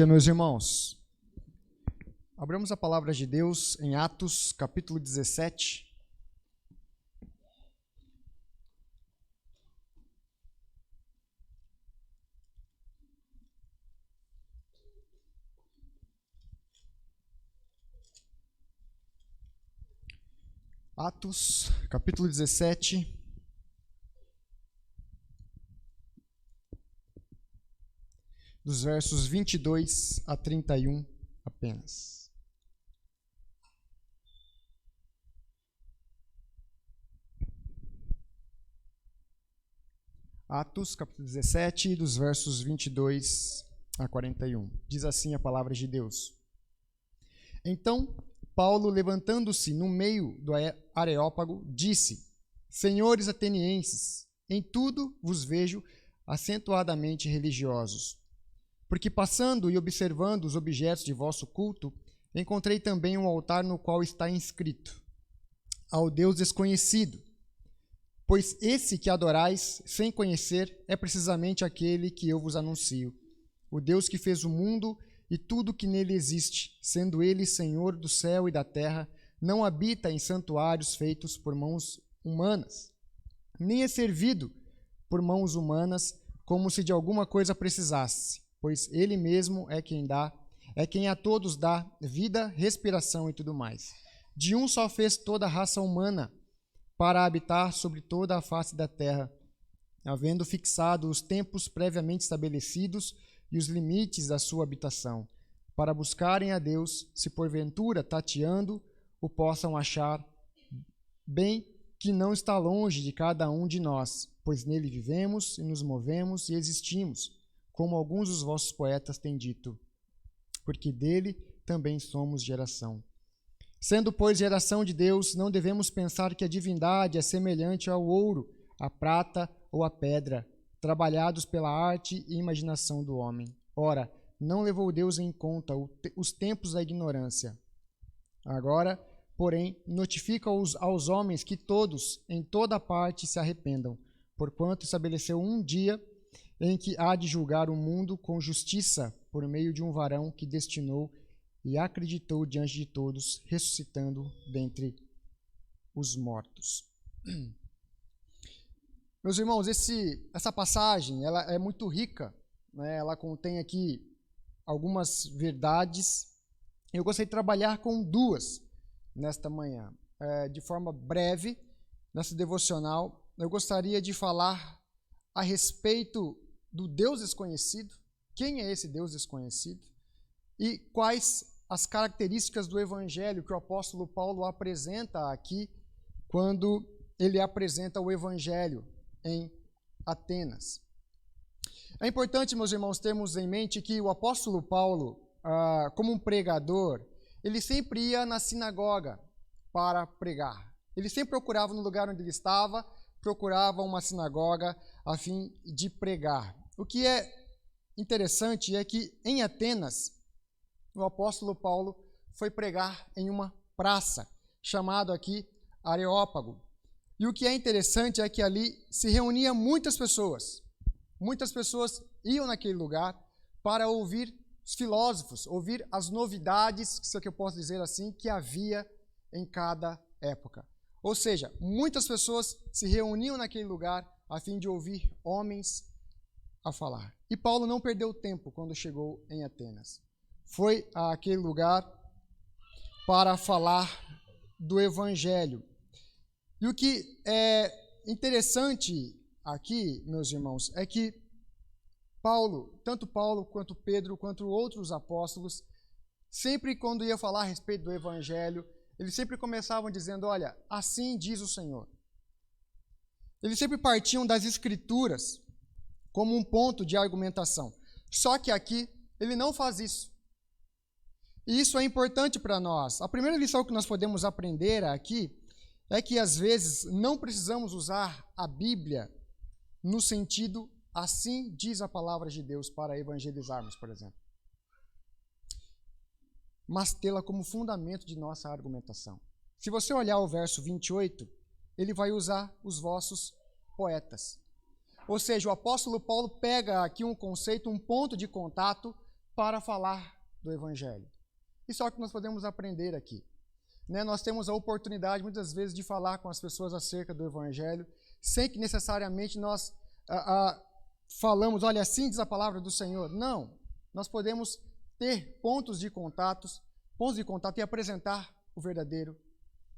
Meus irmãos, abramos a palavra de Deus em Atos, capítulo 17. Atos, capítulo 17. Dos versos 22 a 31 apenas. Atos, capítulo 17, dos versos 22 a 41. Diz assim a palavra de Deus. Então, Paulo, levantando-se no meio do Areópago, disse: Senhores atenienses, em tudo vos vejo acentuadamente religiosos. Porque passando e observando os objetos de vosso culto, encontrei também um altar no qual está inscrito: ao Deus desconhecido. Pois esse que adorais sem conhecer é precisamente aquele que eu vos anuncio, o Deus que fez o mundo e tudo que nele existe, sendo ele Senhor do céu e da terra, não habita em santuários feitos por mãos humanas, nem é servido por mãos humanas como se de alguma coisa precisasse, pois ele mesmo é quem a todos dá vida, respiração e tudo mais. De um só fez toda a raça humana para habitar sobre toda a face da terra, havendo fixado os tempos previamente estabelecidos e os limites da sua habitação, para buscarem a Deus, se porventura, tateando, o possam achar, bem que não está longe de cada um de nós, pois nele vivemos e nos movemos e existimos, como alguns dos vossos poetas têm dito, porque dele também somos geração. Sendo, pois, geração de Deus, não devemos pensar que a divindade é semelhante ao ouro, à prata ou à pedra, trabalhados pela arte e imaginação do homem. Ora, não levou Deus em conta os tempos da ignorância. Agora, porém, notifica aos homens que todos, em toda parte, se arrependam, porquanto estabeleceu um dia em que há de julgar o mundo com justiça por meio de um varão que destinou e acreditou diante de todos, ressuscitando dentre os mortos. Meus irmãos, essa passagem ela é muito rica, né? Ela contém aqui algumas verdades. Eu gostaria de trabalhar com duas nesta manhã. De forma breve, nessa devocional, eu gostaria de falar a respeito do Deus desconhecido. Quem é esse Deus desconhecido? E quais as características do Evangelho que o apóstolo Paulo apresenta aqui quando ele apresenta o Evangelho em Atenas. É importante, meus irmãos, termos em mente que o apóstolo Paulo, como um pregador, ele sempre ia na sinagoga para pregar. Ele sempre procurava no lugar onde ele estava, procurava uma sinagoga a fim de pregar. O que é interessante é que em Atenas, o apóstolo Paulo foi pregar em uma praça, chamado aqui Areópago. E o que é interessante é que ali se reunia muitas pessoas. Muitas pessoas iam naquele lugar para ouvir os filósofos, ouvir as novidades, se é que eu posso dizer assim, que havia em cada época. Ou seja, muitas pessoas se reuniam naquele lugar a fim de ouvir homens a falar. E Paulo não perdeu tempo quando chegou em Atenas. Foi àquele lugar para falar do Evangelho. E o que é interessante aqui, meus irmãos, é que tanto Paulo quanto Pedro, quanto outros apóstolos, sempre quando ia falar a respeito do Evangelho, eles sempre começavam dizendo: olha, assim diz o Senhor. Eles sempre partiam das Escrituras como um ponto de argumentação. Só que aqui ele não faz isso. E isso é importante para nós. A primeira lição que nós podemos aprender aqui é que, às vezes, não precisamos usar a Bíblia no sentido assim diz a palavra de Deus para evangelizarmos, por exemplo, mas tê-la como fundamento de nossa argumentação. Se você olhar o verso 28, ele vai usar os vossos poetas. Ou seja, o apóstolo Paulo pega aqui um conceito, um ponto de contato para falar do Evangelho. Isso é o que nós podemos aprender aqui. Nós temos a oportunidade, muitas vezes, de falar com as pessoas acerca do Evangelho, sem que necessariamente nós falamos, olha, assim diz a palavra do Senhor. Não, nós podemos ter pontos de contato e apresentar o verdadeiro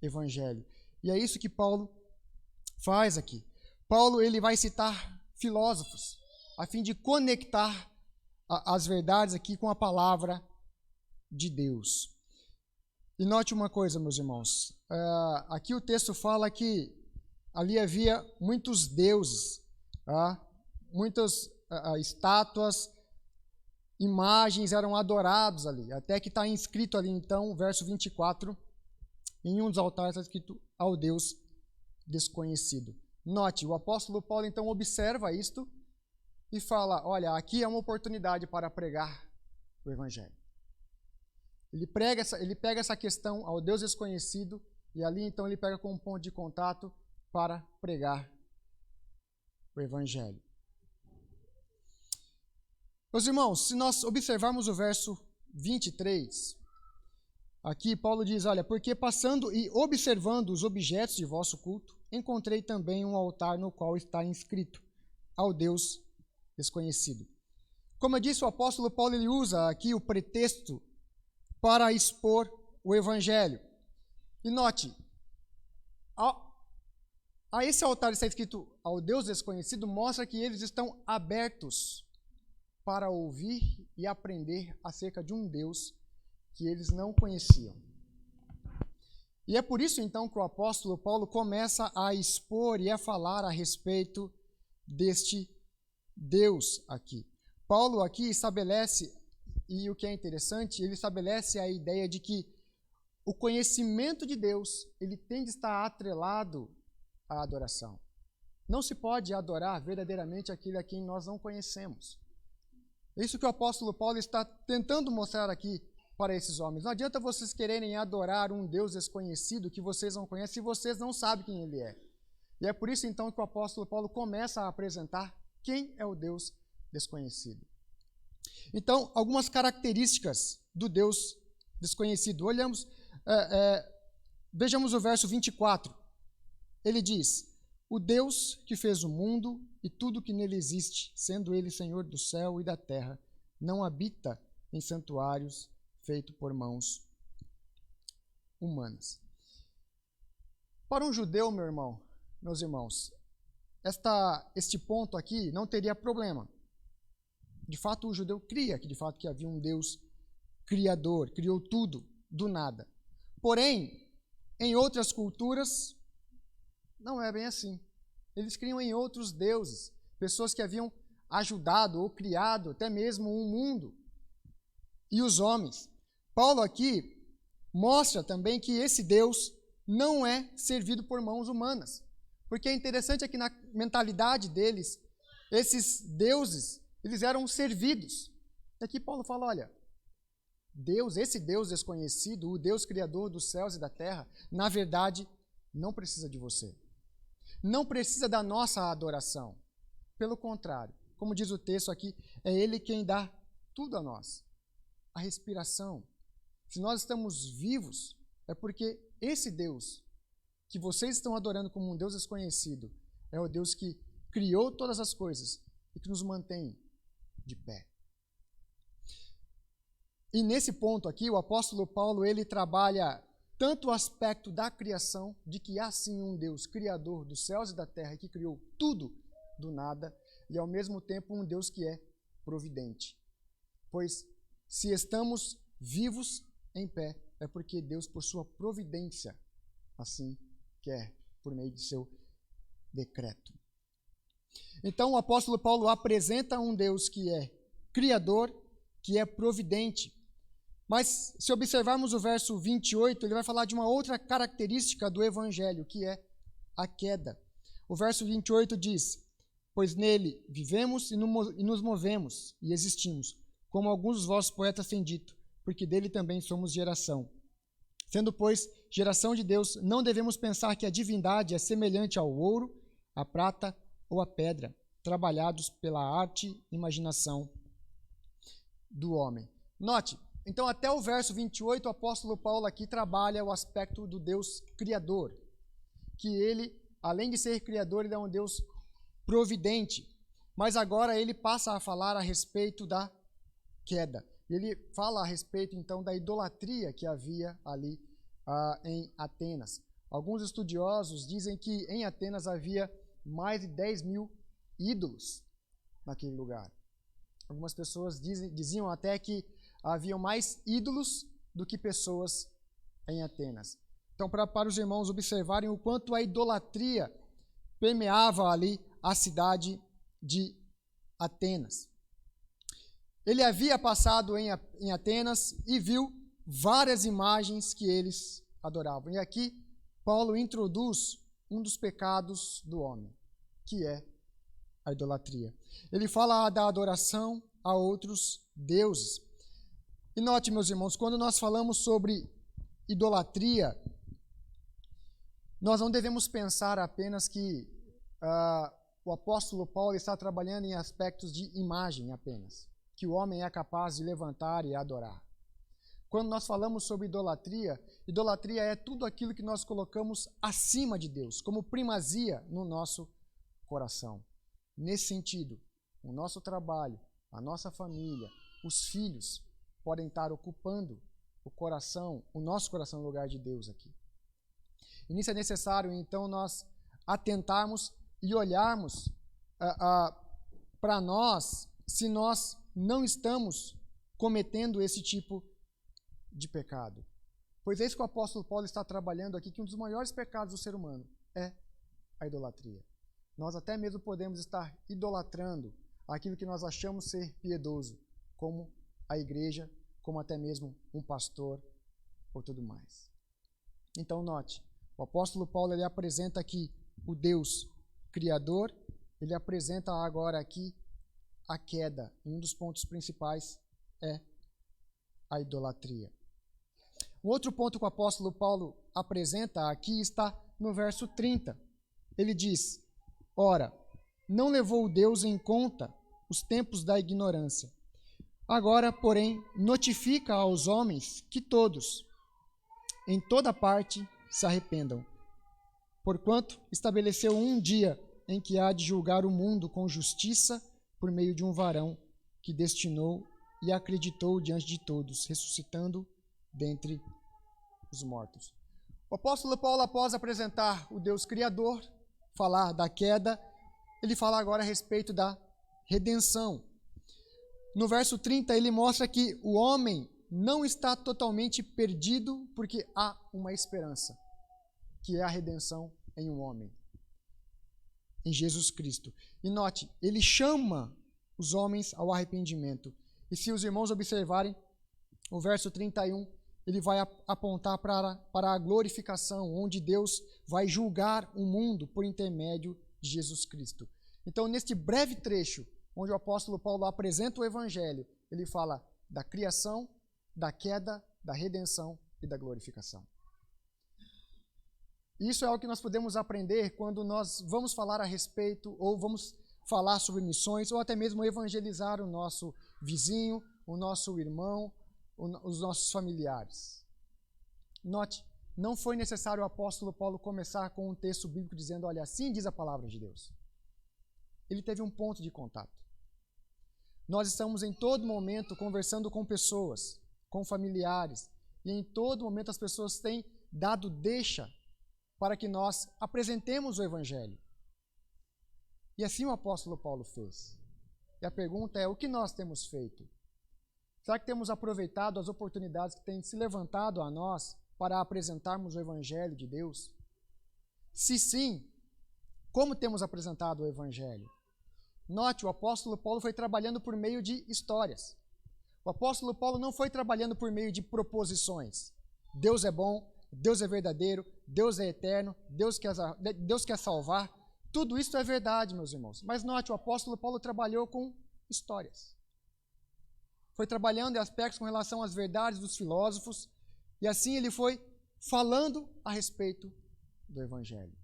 Evangelho. E é isso que Paulo faz aqui. Paulo ele vai citar filósofos, a fim de conectar as verdades aqui com a palavra de Deus. E note uma coisa, meus irmãos, aqui o texto fala que ali havia muitos deuses, muitas estátuas, imagens eram adorados ali, até que está inscrito ali então, verso 24, em um dos altares está escrito ao Deus desconhecido. Note, o apóstolo Paulo então observa isto e fala, olha, aqui é uma oportunidade para pregar o Evangelho. Ele pega essa questão ao Deus desconhecido e ali então ele pega como ponto de contato para pregar o Evangelho. Meus irmãos, se nós observarmos o verso 23, aqui Paulo diz, olha, porque passando e observando os objetos de vosso culto, encontrei também um altar no qual está inscrito ao Deus desconhecido. Como eu disse, o apóstolo Paulo ele usa aqui o pretexto para expor o Evangelho. E note, a esse altar está escrito ao Deus desconhecido, mostra que eles estão abertos para ouvir e aprender acerca de um Deus que eles não conheciam. E é por isso, então, que o apóstolo Paulo começa a expor e a falar a respeito deste Deus aqui. Paulo aqui estabelece, e o que é interessante, ele estabelece a ideia de que o conhecimento de Deus, ele tem de estar atrelado à adoração. Não se pode adorar verdadeiramente aquele a quem nós não conhecemos. É isso que o apóstolo Paulo está tentando mostrar aqui para esses homens. Não adianta vocês quererem adorar um Deus desconhecido que vocês não conhecem se vocês não sabem quem ele é. E é por isso então que o apóstolo Paulo começa a apresentar quem é o Deus desconhecido. Então, algumas características do Deus desconhecido. Vejamos o verso 24. Ele diz, o Deus que fez o mundo e tudo que nele existe, sendo ele Senhor do céu e da terra, não habita em santuários feitos por mãos humanas. Para um judeu, meus irmãos, este ponto aqui não teria problema. De fato, o judeu cria que havia um Deus criador, criou tudo do nada. Porém, em outras culturas, não é bem assim. Eles criam em outros deuses, pessoas que haviam ajudado ou criado até mesmo um mundo e os homens. Paulo aqui mostra também que esse Deus não é servido por mãos humanas. Porque é interessante que na mentalidade deles, esses deuses, eles eram servidos. E aqui Paulo fala, olha, esse Deus desconhecido, o Deus criador dos céus e da terra, na verdade, não precisa de você. Não precisa da nossa adoração. Pelo contrário, como diz o texto aqui, é Ele quem dá tudo a nós. A respiração. Se nós estamos vivos, é porque esse Deus que vocês estão adorando como um Deus desconhecido é o Deus que criou todas as coisas e que nos mantém de pé. E nesse ponto aqui, o apóstolo Paulo, ele trabalha tanto o aspecto da criação, de que há sim um Deus criador dos céus e da terra, que criou tudo do nada, e ao mesmo tempo um Deus que é providente. Pois se estamos vivos em pé, é porque Deus, por sua providência, assim quer, por meio de seu decreto. Então o apóstolo Paulo apresenta um Deus que é criador, que é providente. Mas se observarmos o verso 28, ele vai falar de uma outra característica do evangelho, que é a queda. O verso 28 diz, pois nele vivemos e nos movemos e existimos, como alguns dos vossos poetas têm dito, porque dele também somos geração. Sendo, pois, geração de Deus, não devemos pensar que a divindade é semelhante ao ouro, à prata ou à pedra, trabalhados pela arte e imaginação do homem. Note, então até o verso 28, o apóstolo Paulo aqui trabalha o aspecto do Deus criador, que ele, além de ser criador, ele é um Deus providente. Mas agora ele passa a falar a respeito da queda. Ele fala a respeito, então, da idolatria que havia ali em Atenas. Alguns estudiosos dizem que em Atenas havia mais de 10 mil ídolos naquele lugar. Algumas pessoas diziam até que haviam mais ídolos do que pessoas em Atenas. Então, para os irmãos observarem o quanto a idolatria permeava ali a cidade de Atenas. Ele havia passado em Atenas e viu várias imagens que eles adoravam. E aqui Paulo introduz um dos pecados do homem, que é a idolatria. Ele fala da adoração a outros deuses. E note, meus irmãos, quando nós falamos sobre idolatria, nós não devemos pensar apenas que o apóstolo Paulo está trabalhando em aspectos de imagem apenas, que o homem é capaz de levantar e adorar. Quando nós falamos sobre idolatria, idolatria é tudo aquilo que nós colocamos acima de Deus, como primazia no nosso coração. Nesse sentido, o nosso trabalho, a nossa família, os filhos podem estar ocupando o nosso coração no lugar de Deus aqui. E nisso é necessário, então, nós atentarmos e olharmos para nós se nós não estamos cometendo esse tipo de pecado. Pois é isso que o apóstolo Paulo está trabalhando aqui, que um dos maiores pecados do ser humano é a idolatria. Nós até mesmo podemos estar idolatrando aquilo que nós achamos ser piedoso, como a igreja, como até mesmo um pastor ou tudo mais. Então note, o apóstolo Paulo ele apresenta aqui o Deus Criador, ele apresenta agora aqui a queda. E um dos pontos principais é a idolatria. Um outro ponto que o apóstolo Paulo apresenta aqui está no verso 30. Ele diz: ora, não levou Deus em conta os tempos da ignorância. Agora, porém, notifica aos homens que todos, em toda parte, se arrependam. Porquanto estabeleceu um dia em que há de julgar o mundo com justiça por meio de um varão que destinou e acreditou diante de todos, ressuscitando dentre os mortos. O apóstolo Paulo, após apresentar o Deus Criador, falar da queda, ele fala agora a respeito da redenção. No verso 30, ele mostra que o homem não está totalmente perdido porque há uma esperança, que é a redenção em um homem, em Jesus Cristo. E note, ele chama os homens ao arrependimento. E se os irmãos observarem, o verso 31, ele vai apontar para a glorificação, onde Deus vai julgar o mundo por intermédio de Jesus Cristo. Então, neste breve trecho, onde o apóstolo Paulo apresenta o Evangelho, ele fala da criação, da queda, da redenção e da glorificação. Isso é o que nós podemos aprender quando nós vamos falar a respeito, ou vamos falar sobre missões, ou até mesmo evangelizar o nosso vizinho, o nosso irmão, os nossos familiares. Note, não foi necessário o apóstolo Paulo começar com um texto bíblico dizendo, olha, assim diz a palavra de Deus. Ele teve um ponto de contato. Nós estamos em todo momento conversando com pessoas, com familiares, e em todo momento as pessoas têm dado deixa para que nós apresentemos o Evangelho. E assim o apóstolo Paulo fez. E a pergunta é, o que nós temos feito? Será que temos aproveitado as oportunidades que têm se levantado a nós para apresentarmos o Evangelho de Deus? Se sim, como temos apresentado o Evangelho? Note, o apóstolo Paulo foi trabalhando por meio de histórias. O apóstolo Paulo não foi trabalhando por meio de proposições. Deus é bom, Deus é verdadeiro, Deus é eterno, Deus quer salvar. Tudo isso é verdade, meus irmãos. Mas note, o apóstolo Paulo trabalhou com histórias. Foi trabalhando em aspectos com relação às verdades dos filósofos, e assim ele foi falando a respeito do Evangelho.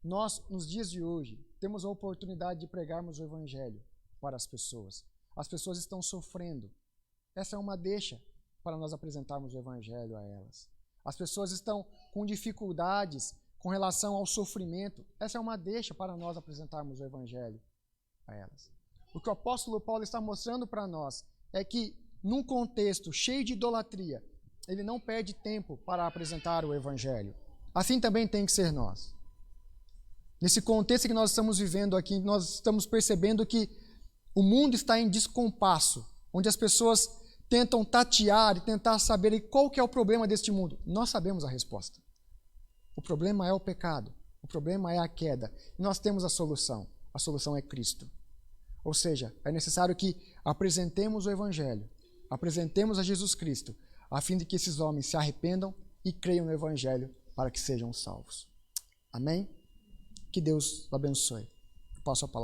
Nós, nos dias de hoje, temos a oportunidade de pregarmos o Evangelho para as pessoas. as pessoas estão sofrendo. Essa é uma deixa para nós apresentarmos o Evangelho a elas. As pessoas estão com dificuldades com relação ao sofrimento. Essa é uma deixa para nós apresentarmos o Evangelho a elas. O que o apóstolo Paulo está mostrando para nós é que, num contexto cheio de idolatria, ele não perde tempo para apresentar o Evangelho. Assim também tem que ser nós. Nesse contexto que nós estamos vivendo aqui, nós estamos percebendo que o mundo está em descompasso, onde as pessoas tentam tatear e tentar saber qual que é o problema deste mundo. Nós sabemos a resposta. O problema é o pecado, o problema é a queda. E nós temos a solução é Cristo. Ou seja, é necessário que apresentemos o Evangelho, apresentemos a Jesus Cristo, a fim de que esses homens se arrependam e creiam no Evangelho para que sejam salvos. Amém? Que Deus abençoe. Eu passo a palavra.